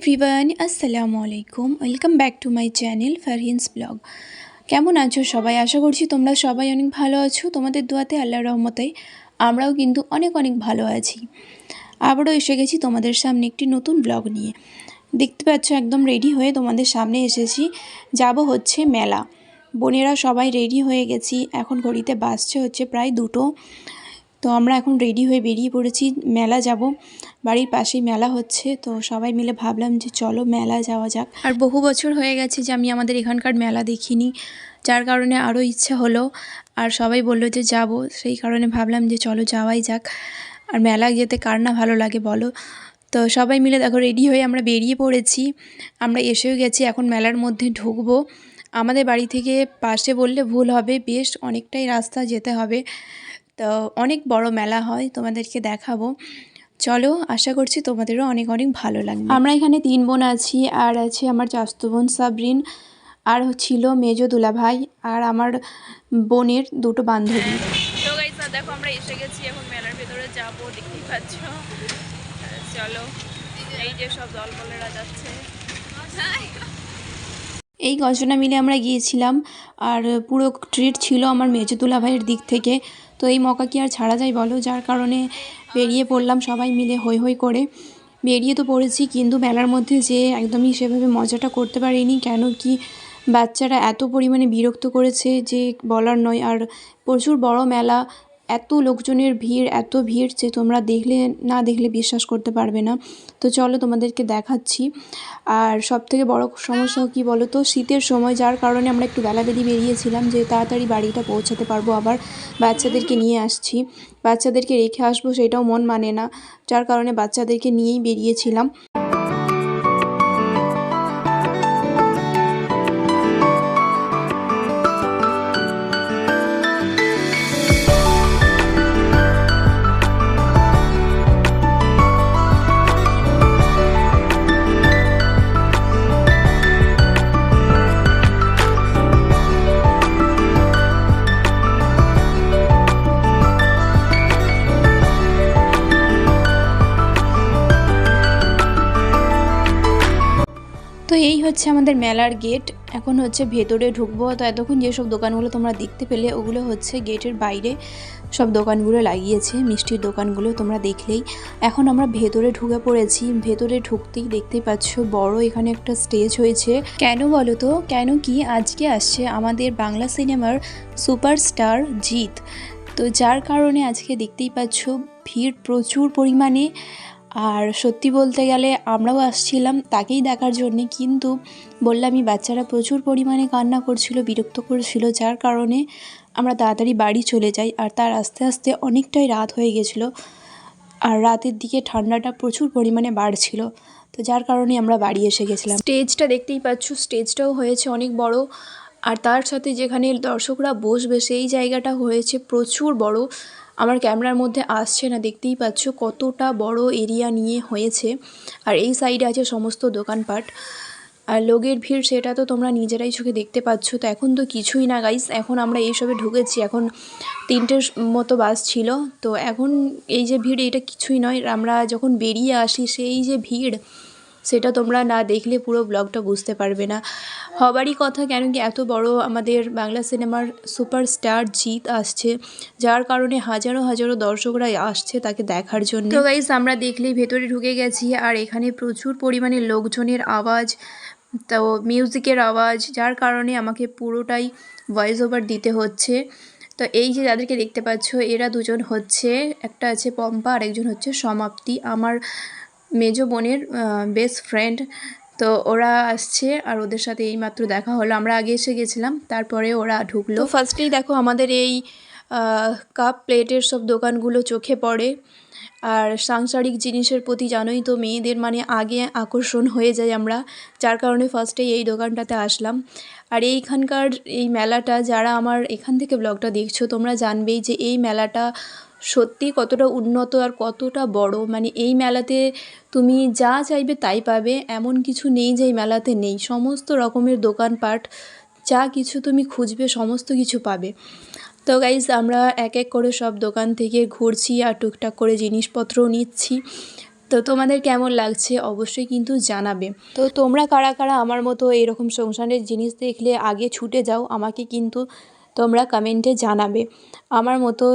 Everyone, আসসালামু আলাইকুম। Welcome back to my channel Farhin's blog. কেমন আছো সবাই? আশা করছি তোমরা সবাই অনেক ভালো আছো। তোমাদের দোয়াতে, আল্লাহর রহমতে আমরাও কিন্তু অনেক ভালো আছি। আবারও এসে গেছি তোমাদের সামনে একটি নতুন ব্লগ নিয়ে। দেখতে পাচ্ছ একদম রেডি হয়ে তোমাদের সামনে এসেছি। যাব হচ্ছে মেলা। বোনেরা সবাই রেডি হয়ে গেছি। এখন ঘড়িতে বাজছে হচ্ছে প্রায় 2টো। তো আমরা এখন রেডি হয়ে বেরিয়ে পড়েছি, মেলা যাব। বাড়ির পাশেই মেলা হচ্ছে, তো সবাই মিলে ভাবলাম যে চলো মেলা যাওয়া যাক। আর বহু বছর হয়ে গেছে যে আমি আমাদের এখানকার মেলা দেখিনি, যার কারণে আরও ইচ্ছা হলো। আর সবাই বললো যে যাব, সেই কারণে ভাবলাম যে চলো যাওয়াই যাক। আর মেলায় যেতে কার না ভালো লাগে বলো। তো সবাই মিলে দেখো রেডি হয়ে আমরা বেরিয়ে পড়েছি। আমরা এসেও গেছি, এখন মেলার মধ্যে ঢুকবো। আমাদের বাড়ি থেকে পাশে বললে ভুল হবে, বেশ অনেকটাই রাস্তা যেতে হবে। তো অনেক বড় মেলা হয়, তোমাদেরকে দেখাবো। চলো, আশা করছি তোমাদেরও অনেক ভালো লাগবে। আমরা এখানে 3 বোন আছি, আর আছে আমার চাচাতো বোন সাবরিন, আর ছিল মেজো দুলাভাই, আর আমার বোনের 2টো বান্ধবী। তো গাইস দেখো আমরা এসে গেছি, এখন মেলার ভেতরে যাব, দেখতেই পাচ্ছ। চলো, এই যে সব দলবলেরা যাচ্ছে। এই কজনা মিলে আমরা গিয়েছিলাম, আর পুরো ট্রিট ছিল আমার মেজো দুলাভাইয়ের দিক থেকে। তো এই মৌকা কি আর ছাড়া যায় বলো, যার কারণে বেরিয়ে পড়লাম সবাই মিলে হৈ হৈ করে। বেরিয়ে তো পড়েছি, কিন্তু মেলার মধ্যে যে একদমই সেভাবে মজাটা করতে পারিনি। কেন কি বাচ্চারা এত পরিমাণে বিরক্ত করেছে যে বলার নয়। আর প্রচুর বড় মেলা, এত লোকজনের ভিড়, এত ভিড় যে তোমরা না দেখলে বিশ্বাস করতে পারবে না। তো চলো তোমাদেরকে দেখাচ্ছি। আর সবথেকে বড় সমস্যা কী বলো তো, শীতের সময়, যার কারণে আমরা একটু বেলাবেলি বেরিয়েছিলাম যে তাড়াতাড়ি বাড়িটা পৌঁছাতে পারবো। আবার বাচ্চাদেরকে নিয়ে আসছি, বাচ্চাদেরকে রেখে আসবো সেটাও মন মানে না, যার কারণে বাচ্চাদেরকে নিয়েই বেরিয়েছিলাম। তো এই হচ্ছে আমাদের মেলার গেট। এখন হচ্ছে ভেতরে ঢুকবো। তো এতক্ষণ যেসব দোকানগুলো তোমরা দেখতে পেলে, ওগুলো হচ্ছে গেটের বাইরে সব দোকানগুলো লাগিয়েছে, মিষ্টির দোকানগুলো তোমরা দেখলেই। এখন আমরা ভেতরে ঢুকে পড়েছি। ভেতরে ঢুকতেই দেখতেই পাচ্ছ বড় এখানে একটা স্টেজ হয়েছে। কেন বলো তো, কেন কি আজকে আসছে আমাদের বাংলা সিনেমার সুপারস্টার জিৎ। তো যার কারণে আজকে দেখতেই পাচ্ছ ভিড় প্রচুর পরিমাণে। আর সত্যি বলতে গেলে আমরাও আসছিলাম তাকেই দেখার জন্যে, কিন্তু বললামই বাচ্চারা প্রচুর পরিমাণে কান্না করছিল, বিরক্ত করছিল, যার কারণে আমরা তাড়াতাড়ি বাড়ি চলে যাই। আর তার আস্তে আস্তে অনেকটাই রাত হয়ে গেছিলো, আর রাতের দিকে ঠান্ডাটা প্রচুর পরিমাণে বাড়ছিল, তো যার কারণে আমরা বাড়ি এসে গেছিলাম। স্টেজটা দেখতেই পাচ্ছ, স্টেজটাও হয়েছে অনেক বড়। আর তার সাথে যেখানে দর্শকরা বসবে সেই জায়গাটা হয়েছে প্রচুর বড়। আমার ক্যামেরার মধ্যে আসছে না, দেখতেই পাচ্ছ কতটা বড় এরিয়া নিয়ে হয়েছে। আর এই সাইডে আছে সমস্ত দোকানপাট। আর লোকের ভিড় সেটা তো তোমরা নিজেরাই চোখে দেখতে পাচ্ছ। তো এখন তো কিছুই না গাইস, এখন আমরা এইসবে ঢুকেছি, এখন 3টের মতো বাস ছিল। তো এখন এই যে ভিড়, এটা কিছুই নয়। আমরা যখন বেরিয়ে আসি সেই যে ভিড়, সেটা তোমরা না দেখলে পুরো ব্লগটা বুঝতে পারবে না। হবারই কথা, কেন কি এত বড় আমাদের বাংলা সিনেমার সুপারস্টার জিৎ আসছে, যার কারণে হাজারো হাজারো দর্শকরা আসছে তাকে দেখার জন্য। তো গাইস আমরা দেখলেই ভেতরে ঢুকে গেছি, আর এখানে প্রচুর পরিমাণে লোকজনের আওয়াজ, তো মিউজিকের আওয়াজ, যার কারণে আমাকে পুরোটাই ভয়েস ওভার দিতে হচ্ছে। তো এই যে যাদেরকে দেখতে পাচ্ছ, এরা দুজন হচ্ছে, একটা আছে পম্পা আর একজন হচ্ছে সমাপ্তি, আমার মেজো বোনের বেস্ট ফ্রেন্ড। তো ওরা আসছে, আর ওদের সাথে এইমাত্র দেখা হলো। আমরা আগে এসে গেছিলাম, তারপরে ওরা ঢুকলো। তো ফার্স্টেই দেখো আমাদের এই কাপ প্লেটের সব দোকানগুলো চোখে পড়ে। আর সাংসারিক জিনিসের প্রতি জানোই তো, মেয়েদের মানে আগে আকর্ষণ হয়ে যায় আমরা, যার কারণে ফার্স্টেই এই দোকানটাতে আসলাম। আর এইখানকার এই মেলাটা, যারা আমার এখান থেকে ব্লগটা দেখছো তোমরা জানবেই যে এই মেলাটা সত্যি কতটা উন্নত আর কতটা বড়। মানে এই মেলাতে তুমি যা চাইবে তাই পাবে, এমন কিছু নেই যে এই মেলাতে নেই। সমস্ত রকমের দোকানপাট, যা কিছু তুমি খুঁজবে সমস্ত কিছু পাবে। তো গাইজ আমরা এক এক করে সব দোকান থেকে ঘুরছি আর টুকটাক করে জিনিসপত্রও নিচ্ছি। তো তোমাদের কেমন লাগছে অবশ্যই কিন্তু জানাবে। তো তোমরা কারা কারা আমার মতো এরকম সংসারের জিনিস দেখলে আগে ছুটে যাও আমাকে কিন্তু তোমরা কমেন্টে জানাবে। আমার মতো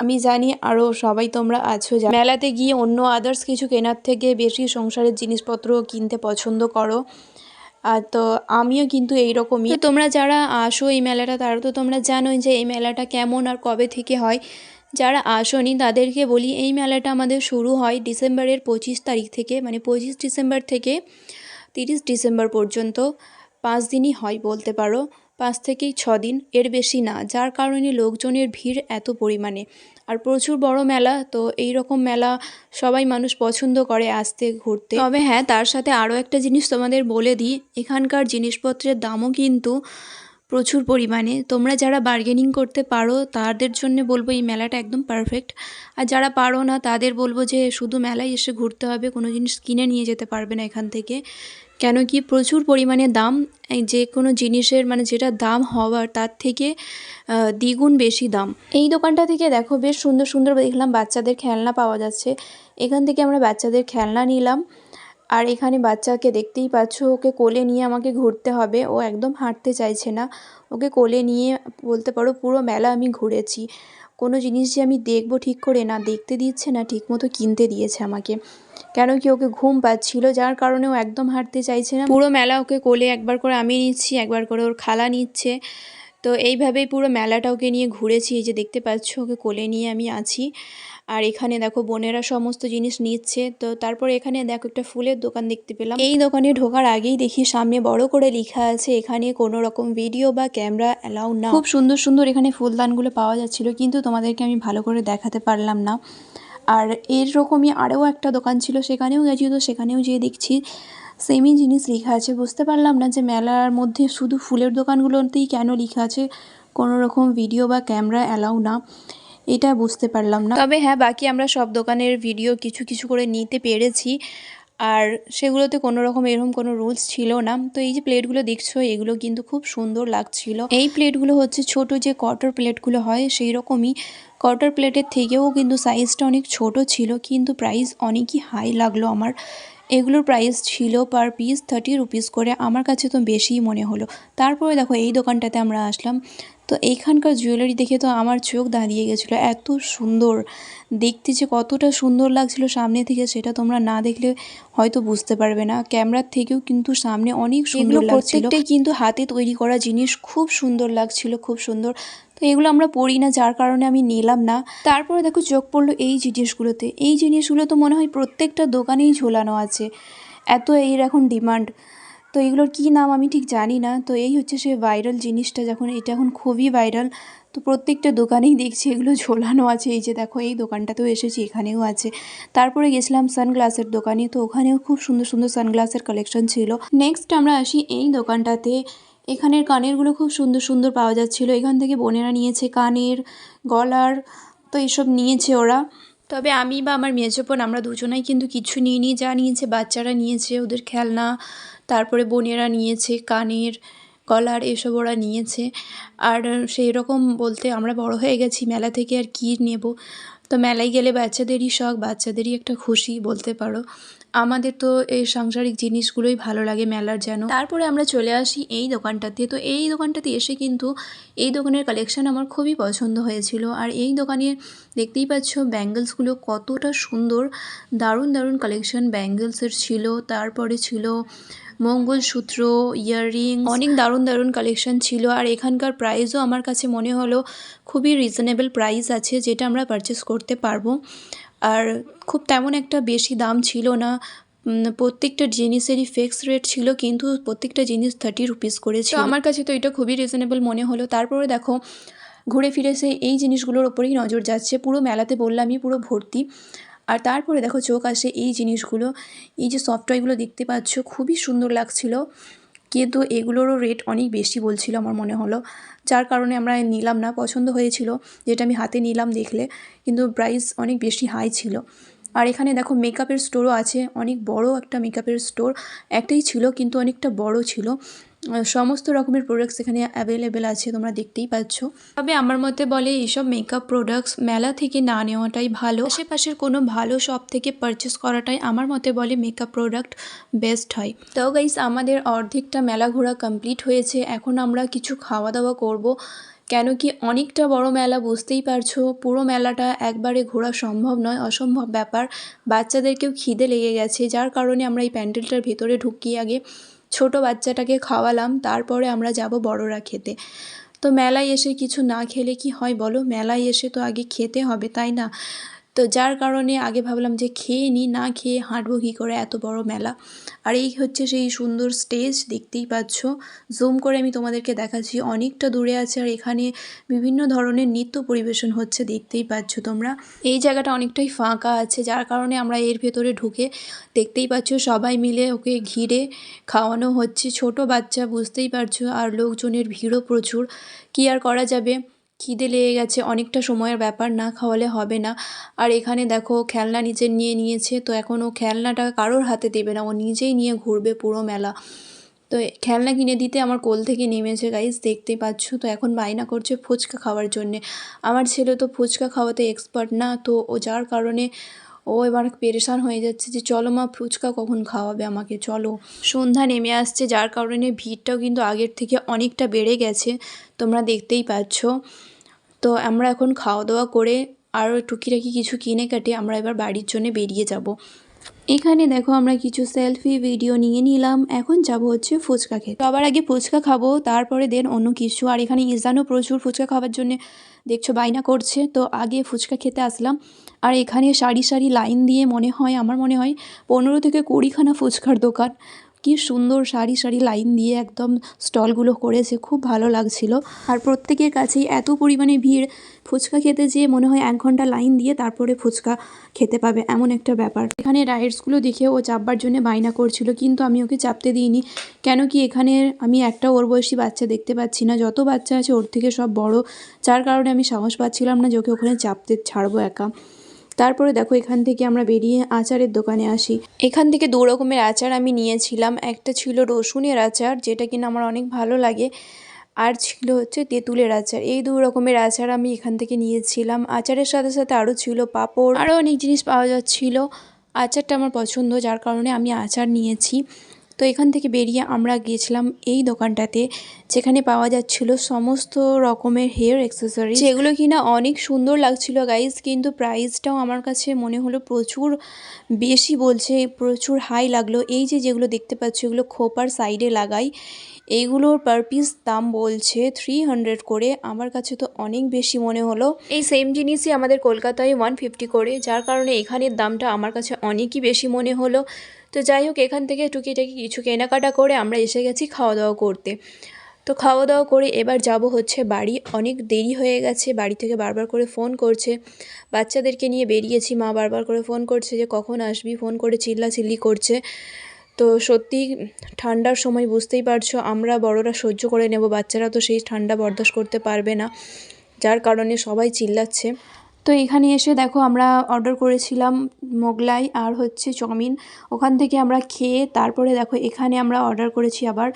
আমি জানি আরও সবাই তোমরা আছো মেলাতে গিয়ে অন্য আদার্স কিছু কেনার থেকে বেশি সংসারের জিনিসপত্র কিনতে পছন্দ করো। আর তো আমিও কিন্তু এইরকমই। তোমরা যারা আসো এই মেলাটা তারা তো তোমরা জানোই যে এই মেলাটা কেমন আর কবে থেকে হয়। যারা আসোনি তাদেরকে বলি এই মেলাটা আমাদের শুরু হয় ডিসেম্বরের 25 তারিখ থেকে, মানে 25 ডিসেম্বর থেকে 30 ডিসেম্বর পর্যন্ত 5 দিনই হয় বলতে পারো, 5 থেকে 6 দিন, এর বেশি না। যার কারণে লোকজনের ভিড় এত পরিমাণে, আর প্রচুর বড় মেলা। তো এই রকম মেলা সবাই মানুষ পছন্দ করে আসতে ঘুরতে। তবে হ্যাঁ, তার সাথে আরও একটা জিনিস তোমাদের বলে দিই, এখানকার জিনিসপত্রের দামও কিন্তু প্রচুর পরিমাণে। তোমরা যারা বার্গেনিং করতে পারো তাদের জন্য বলবো এই মেলাটা একদম পারফেক্ট। আর যারা পারো না তাদের বলবো যে শুধু মেলায় এসে ঘুরতে হবে, কোনো জিনিস কিনে নিয়ে যেতে পারবে না এখান থেকে। কেন কি প্রচুর পরিমাণে দাম, যে কোনো জিনিসের মানে যেটা দাম হওয়ার তার থেকে দ্বিগুণ বেশি দাম। এই দোকানটা থেকে দেখো বেশ সুন্দর সুন্দর দেখলাম বাচ্চাদের খেলনা পাওয়া যাচ্ছে। এখান থেকে আমরা বাচ্চাদের খেলনা নিলাম। আর এখানে বাচ্চাকে দেখতেই পাচ্ছ, ওকে কোলে নিয়ে আমাকে ঘুরতে হবে, ও একদম হাঁটতে চাইছে না। ওকে কোলে নিয়ে বলতে পারো পুরো মেলা আমি ঘুরেছি। কোনো জিনিস যে আমি দেখবো ঠিক করে, না দেখতে দিচ্ছে না ঠিক মতো কিনতে দিয়েছে আমাকে। কেন কি ওকে ঘুম পাচ্ছিল, যার কারণে ও একদম হাঁটতে চাইছে না। পুরো মেলা ওকে কোলে একবার করে আমি নিচ্ছি, একবার করে ওর খালা নিচ্ছে। তো এইভাবেই পুরো মেলাটা ওকে নিয়ে ঘুরেছি। এই যে দেখতে পাচ্ছ ওকে কোলে নিয়ে আমি আছি। আর এখানে দেখো বোনেরা সমস্ত জিনিস নিচ্ছে। তো তারপর এখানে দেখো একটা ফুলের দোকান দেখতে পেলাম। এই দোকানে ঢোকার আগেই দেখি সামনে বড় করে লেখা আছে এখানে কোনো রকম ভিডিও বা ক্যামেরা অ্যালাউ না। খুব সুন্দর সুন্দর এখানে ফুলদানগুলো পাওয়া যাচ্ছিল, কিন্তু তোমাদেরকে আমি ভালো করে দেখাতে পারলাম না। আর এরকমই আরও একটা দোকান ছিল, সেখানেও গেছি। তো সেখানেও যেয়ে দেখছি সেমই জিনিস লেখা আছে। বুঝতে পারলাম না যে মেলার মধ্যে শুধু ফুলের দোকানগুলোতেই কেন লেখা আছে কোনো রকম ভিডিও বা ক্যামেরা অ্যালাউ না, এটা বুঝতে পারলাম না। তবে হ্যাঁ, বাকি আমরা সব দোকানের ভিডিও কিছু কিছু করে নিতে পেরেছি। আর সেগুলোতে কোনো রকম এরকম কোনো রুলস ছিল না। তো এই যে প্লেটগুলো দেখছো এগুলো কিন্তু খুব সুন্দর লাগছিল। এই প্লেটগুলো হচ্ছে ছোট যে কটার প্লেটগুলো হয় সেই রকমই। কটার প্লেটের থেকেও কিন্তু সাইজটা অনেক ছোট ছিল, কিন্তু প্রাইস অনেকই হাই লাগলো আমার। এগুলোর প্রাইস ছিল পার পিস 30 রুপিস করে, আমার কাছে তো বেশিই মনে হলো। তারপরে দেখো এই দোকানটাতে আমরা আসলাম। তো এইখানকার জুয়েলারি দেখে তো আমার চোখ দাঁড়িয়ে গেছিলো, এত সুন্দর দেখতে, যে কতটা সুন্দর লাগছিল সামনে থেকে সেটা তোমরা না দেখলে হয়তো বুঝতে পারবে না। ক্যামেরার থেকেও কিন্তু সামনে অনেক সুন্দর লাগছিল। প্রত্যেকটাই কিন্তু হাতে তৈরি করা জিনিস, খুব সুন্দর লাগছিল, খুব সুন্দর। তো এগুলো আমরা পড়ি না, যার কারণে আমি নিলাম না। তারপরে দেখো চোখ পড়লো এই জিনিসগুলোতে। এই জিনিসগুলো তো মনে হয় প্রত্যেকটা দোকানেই ঝোলানো আছে, এত এর এখন ডিমান্ড। তো এগুলোর কী নাম আমি ঠিক জানি না। তো এই হচ্ছে সে ভাইরাল জিনিসটা, যখন এটা এখন খুবই ভাইরাল। তো প্রত্যেকটা দোকানেই দেখছি এগুলো ঝোলানো আছে। এই যে দেখো এই দোকানটাতেও এসেছি, এখানেও আছে। তারপরে গেছিলাম সানগ্লাসের দোকানে, তো ওখানেও খুব সুন্দর সুন্দর সানগ্লাসের কালেকশন ছিল। নেক্সট আমরা আসি এই দোকানটাতে। এখানের কানেরগুলো খুব সুন্দর সুন্দর পাওয়া যাচ্ছিলো। এখান থেকে বোনেরা নিয়েছে কানের, গলার, তো এইসব নিয়েছে ওরা। তবে আমি বা আমার মেজো বোন আমরা দুজনাই কিন্তু কিছু নিইনি। যা নিয়েছে বাচ্চারা নিয়েছে ওদের খেলনা, তারপরে বোনেরা নিয়েছে কানের, গলার, এসব ওরা নিয়েছে। আর সেই রকম বলতে আমরা বড় হয়ে গেছি, মেলা থেকে আর কী নেব। তো মেলায় গেলে বাচ্চাদেরই শখ, বাচ্চাদেরই একটা খুশি বলতে পারো। আমাদের তো এই সাংসারিক জিনিসগুলোই ভালো লাগে মেলার যেন। তারপরে আমরা চলে আসি এই দোকানটাতে। তো এই দোকানটাতে এসে কিন্তু এই দোকানের কালেকশন আমার খুবই পছন্দ হয়েছিল। আর এই দোকানে দেখতেই পাচ্ছ ব্যাঙ্গেলসগুলো কতটা সুন্দর, দারুণ দারুণ কালেকশন ব্যাঙ্গেলসের ছিল। তারপরে ছিল মঙ্গলসূত্র, ইয়াররিং, অনেক দারুণ দারুণ কালেকশন ছিল। আর এখানকার প্রাইসও আমার কাছে মনে হলো খুবই রিজনেবল প্রাইস আছে, যেটা আমরা পারচেস করতে পারবো। আর খুব তেমন একটা বেশি দাম ছিল না। প্রত্যেকটা জিনিসেরই ফিক্স রেট ছিল, কিন্তু প্রত্যেকটা জিনিস 30 রুপিস করে ছিল। আমার কাছে তো এটা খুবই রিজনেবল মনে হলো। তারপরে দেখো ঘুরে ফিরে সে এই জিনিসগুলোর ওপরেই নজর যাচ্ছে। পুরো মেলাতে বললামই পুরো ভর্তি। আর তারপরে দেখো চোখ আসে এই জিনিসগুলো, এই যে সফট টয়গুলো দেখতে পাচ্ছ খুবই সুন্দর লাগছিল, কিন্তু এগুলোরও রেট অনেক বেশি বলছিল আমার মনে হলো, যার কারণে আমরা নিলাম না। পছন্দ হয়েছিল যেটা আমি হাতে নিলাম দেখলে, কিন্তু প্রাইস অনেক বেশি হাই ছিল। আর এখানে দেখো মেকআপের স্টোরও আছে, অনেক বড় একটা মেকআপের স্টোর। একটাই ছিল কিন্তু অনেকটা বড় ছিল। সমস্ত রকমের প্রোডাক্টস এখানে অ্যাভেলেবেল আছে, তোমরা দেখতেই পাচ্ছ। তবে আমার মতে বলে এইসব মেকআপ প্রোডাক্টস মেলা থেকে না নেওয়াটাই ভালো, আশেপাশের কোনো ভালো শপ থেকে পারচেস করাটাই আমার মতে বলে মেকআপ প্রোডাক্ট বেস্ট হয়। তো গাইস, আমাদের অর্ধেকটা মেলা ঘোরা কমপ্লিট হয়েছে, এখন আমরা কিছু খাওয়া দাওয়া করব। কেন কি অনেকটা বড় মেলা, বুঝতেই পারছো, পুরো মেলাটা একবারে ঘোরা সম্ভব নয়, অসম্ভব ব্যাপার। বাচ্চাদেরকেও খিদে লেগে গেছে, যার কারণে আমরা এই প্যান্ডেলটার ভেতরে ঢুকিয়ে আগে ছোট বাচ্চাটাকে খাওয়ালাম, তারপরে আমরা যাব বড়রা খেতে। তো মেলায় এসে কিছু না খেলে কি হয় বলো, মেলায় এসে তো আগে খেতে হবে, তাই না? তো যার কারণে আগে ভাবলাম যে খেয়ে নিই, না খেয়ে হাঁটবো কী করে এত বড় মেলা। আর এই হচ্ছে সেই সুন্দর স্টেজ, দেখতেই পাচ্ছ, জুম করে আমি তোমাদেরকে দেখাচ্ছি, অনেকটা দূরে আছে। আর এখানে বিভিন্ন ধরনের নৃত্য পরিবেশন হচ্ছে, দেখতেই পাচ্ছ তোমরা। এই জায়গাটা অনেকটাই ফাঁকা আছে, যার কারণে আমরা এর ভেতরে ঢুকে দেখতেই পাচ্ছ সবাই মিলে ওকে ঘিরে খাওয়ানো হচ্ছে, ছোট বাচ্চা, বুঝতেই পারছো। আর লোকজনের ভিড়ও প্রচুর, কী আর করা যাবে, খিদে লেগে গেছে, অনেকটা সময়ের ব্যাপার, না খাওয়ালে হবে না। আর এখানে দেখো খেলনা নিচে নিয়ে নিয়েছে, তো এখন ও খেলনাটা কারোর হাতে দেবে না, ও নিজেই নিয়ে ঘুরবে পুরো মেলা। তো খেলনা কিনে দিতে আমার কোল থেকে নেমেছে গাইস, দেখতেই পাচ্ছ। তো এখন বায়না করছে ফুচকা খাওয়ার জন্যে। আমার ছেলে তো ফুচকা খাওয়াতে এক্সপার্ট না, তো ও যার কারণে ও এবার পেরেশান হয়ে যাচ্ছে যে চলো মা, ফুচকা কখন খাওয়াবে আমাকে, চলো। সন্ধ্যা নেমে আসছে, যার কারণে ভিড়টাও কিন্তু আগের থেকে অনেকটা বেড়ে গেছে, তোমরা দেখতেই পাচ্ছ। তো আমরা এখন খাওয়া দাওয়া করে আরও টুকিটাকি কিছু কিনে কাটে আমরা এবার বাড়ির জন্য বেরিয়ে যাব। এখানে দেখো আমরা কিছু সেলফি ভিডিও নিয়ে নিলাম, এখন যাব হচ্ছে ফুচকা খেতে। সবার আগে ফুচকা খাবো, তারপরে দেন অন্য কিছু। আর এখানে ইজানও প্রচুর ফুচকা খাওয়ার জন্য দেখছো বায়না করছে, তো আগে ফুচকা খেতে আসলাম। আর এখানে সারি সারি লাইন দিয়ে আমার মনে হয় 15 থেকে 20খানা ফুচকার দোকান, কি সুন্দর সারি সারি লাইন দিয়ে একদম স্টলগুলো করেছে, খুব ভালো লাগছিল। আর প্রত্যেকের কাছেই এত পরিমাণে ভিড়, ফুচকা খেতে যেয়ে মনে হয় 1 ঘন্টা লাইন দিয়ে তারপরে ফুচকা খেতে পাবে, এমন একটা ব্যাপার। এখানে রাইডসগুলো দেখে ও চাপবার জন্য বায়না করছিল, কিন্তু আমি ওকে চাপতে দিইনি। কেন কি এখানে আমি একটা ওর বয়সী বাচ্চা দেখতে পাচ্ছি না, যত বাচ্চা আছে ওর থেকে সব বড়, যার কারণে আমি সাহস পাচ্ছিলাম না যে ওকে ওখানে চাপতে ছাড়বো একা। তারপরে দেখো এখান থেকে আমরা বেরিয়ে আচারের দোকানে আসি। এখান থেকে 2 রকমের আচার আমি নিয়েছিলাম, একটা ছিল রসুনের আচার, যেটা কিনা আমার অনেক ভালো লাগে, আর ছিল হচ্ছে তেঁতুলের আচার। এই 2 রকমের আচার আমি এখান থেকে নিয়েছিলাম। আচারের সাথে সাথে আরও ছিল পাঁপড়, আরও অনেক জিনিস পাওয়া যাচ্ছিল। আচারটা আমার পছন্দ, যার কারণে আমি আচার নিয়েছি। তো এখান থেকে বেরিয়ে আমরা গিয়েছিলাম এই দোকানটাতে, যেখানে পাওয়া যাচ্ছিল সমস্ত রকমের হেয়ার অ্যাক্সেসরি, যেগুলো কিনা অনেক সুন্দর লাগছিল গাইজ, কিন্তু প্রাইসটাও আমার কাছে মনে হলো প্রচুর বেশি বলছে, প্রচুর হাই লাগলো। এই যেগুলো দেখতে পাচ্ছ, এগুলো খোপার সাইডে লাগাই, এইগুলোর পার পিস দাম বলছে 300 করে, আমার কাছে তো অনেক বেশি মনে হলো। এই সেম জিনিসই আমাদের কলকাতায় 150 করে, যার কারণে এখানের দামটা আমার কাছে অনেকই বেশি মনে হলো। তো যাই হোক, এখান থেকে টুকিটাকি কিছু কেনাকাটা করে আমরা এসে গেছি খাওয়া দাওয়া করতে। তো খাওয়া দাওয়া করে এবার যাব হচ্ছে বাড়ি, অনেক দেরি হয়ে গেছে, বাড়ি থেকে বারবার করে ফোন করছে, বাচ্চাদেরকে নিয়ে বেরিয়েছি, মা বারবার করে ফোন করছে যে কখন আসবি, ফোন করে চিল্লাচিল্লি করছে। তো সত্যি ঠান্ডার সময় বুঝতেই পারছো, আমরা বড়রা সহ্য করে নেব, বাচ্চারা তো সেই ঠান্ডা বরদাস্ত করতে পারবে না, যার কারণে সবাই চিল্লাচ্ছে। তো এখানে এসে দেখো আমরা অর্ডার করেছিলাম মোগলাই আর হচ্ছে চাউমিন, ওখান থেকে আমরা খেয়ে তারপরে দেখো এখানে আমরা অর্ডার করেছি আবার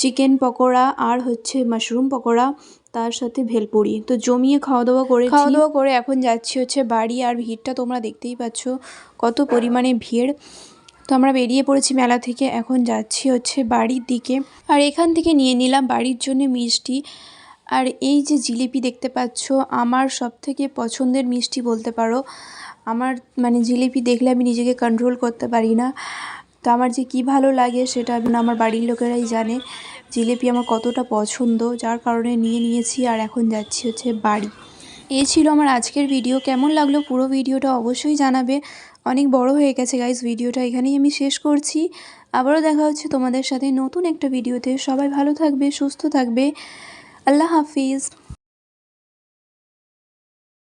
চিকেন পকোড়া আর হচ্ছে মাশরুম পকোড়া, তার সাথে ভেলপুরি। তো জমিয়ে খাওয়া দাওয়া করে এখন যাচ্ছি হচ্ছে বাড়ি। আর ভিড়টা তোমরা দেখতেই পাচ্ছ কত পরিমাণে ভিড়। তো আমরা বেরিয়ে পড়েছি মেলা থেকে, এখন যাচ্ছি হচ্ছে বাড়ির দিকে। আর এখান থেকে নিয়ে নিলাম বাড়ির জন্য মিষ্টি। আর এই যে জিলিপি দেখতে পাচ্ছ, আমার সবথেকে পছন্দের মিষ্টি বলতে পারো। আমার মানে জিলিপি দেখলে আমি নিজেকে কন্ট্রোল করতে পারি না, তো আমার যে কি ভালো লাগে সেটা আমার বাড়ির লোকেরাই জানে জিলিপি আমার কতটা পছন্দ, যার কারণে নিয়েছি। আর এখন যাচ্ছি হচ্ছে বাড়ি। এই ছিল আমার আজকের ভিডিও, কেমন লাগলো পুরো ভিডিওটা অবশ্যই জানাবে। অনেক বড় হয়ে গেছে গাইস ভিডিওটা, এখানেই আমি শেষ করছি। আবারও দেখা হচ্ছে তোমাদের সাথে নতুন একটা ভিডিওতে। সবাই ভালো থাকবে, সুস্থ থাকবে, আল্লাহ হাফিজ।